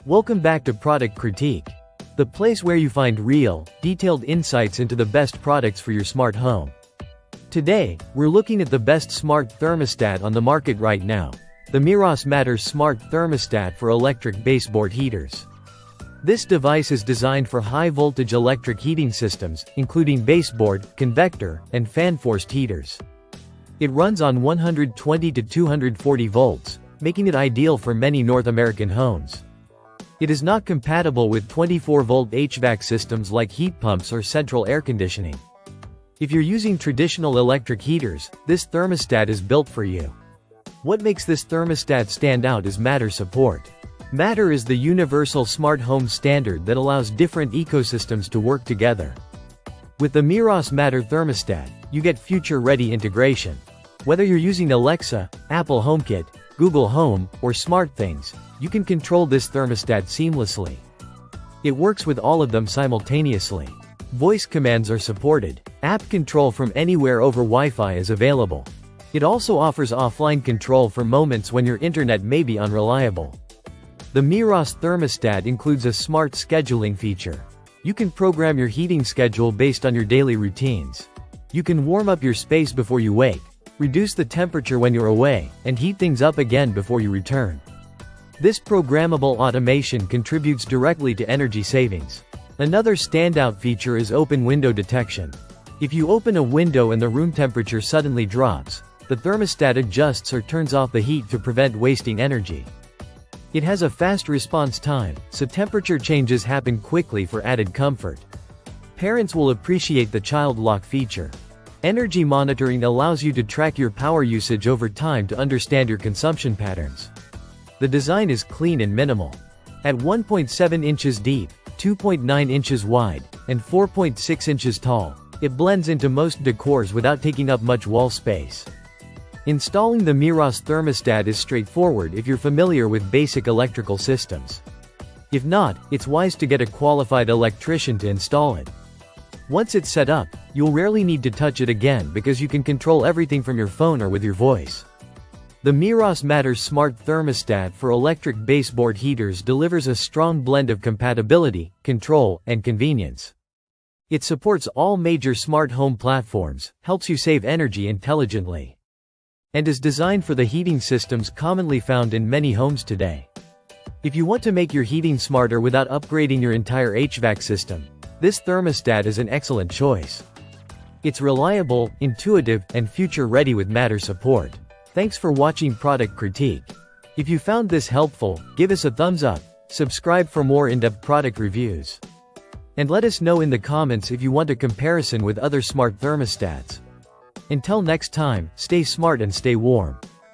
Welcome back to Product Critique, the place where you find real, detailed insights into the best products for your smart home. Today, we're looking at the best smart thermostat on the market right now, the meross Matter Smart Thermostat for electric baseboard heaters. This device is designed for high-voltage electric heating systems, including baseboard, convector, and fan-forced heaters. It runs on 120 to 240 volts, making it ideal for many North American homes. It is not compatible with 24-volt HVAC systems like heat pumps or central air conditioning. If you're using traditional electric heaters, this thermostat is built for you. What makes this thermostat stand out is Matter support. Matter is the universal smart home standard that allows different ecosystems to work together. With the meross Matter thermostat, you get future-ready integration. Whether you're using Alexa, Apple HomeKit, Google Home, or SmartThings, you can control this thermostat seamlessly. It works with all of them simultaneously. Voice commands are supported. App control from anywhere over Wi-Fi is available. It also offers offline control for moments when your internet may be unreliable. The meross thermostat includes a smart scheduling feature. You can program your heating schedule based on your daily routines. You can warm up your space before you wake, reduce the temperature when you're away, and heat things up again before you return. This programmable automation contributes directly to energy savings. Another standout feature is open window detection. If you open a window and the room temperature suddenly drops, the thermostat adjusts or turns off the heat to prevent wasting energy. It has a fast response time, so temperature changes happen quickly for added comfort. Parents will appreciate the child lock feature. Energy monitoring allows you to track your power usage over time to understand your consumption patterns. The design is clean and minimal. At 1.7 inches deep, 2.9 inches wide, and 4.6 inches tall, it blends into most decors without taking up much wall space. Installing the meross thermostat is straightforward if you're familiar with basic electrical systems. If not, it's wise to get a qualified electrician to install it. Once it's set up, you'll rarely need to touch it again because you can control everything from your phone or with your voice. The meross Matter Smart Thermostat for electric baseboard heaters delivers a strong blend of compatibility, control, and convenience. It supports all major smart home platforms, helps you save energy intelligently, and is designed for the heating systems commonly found in many homes today. If you want to make your heating smarter without upgrading your entire HVAC system, this thermostat is an excellent choice. It's reliable, intuitive, and future-ready with Matter support. Thanks for watching Product Critique. If you found this helpful, give us a thumbs up, subscribe for more in-depth product reviews, and let us know in the comments if you want a comparison with other smart thermostats. Until next time, stay smart and stay warm.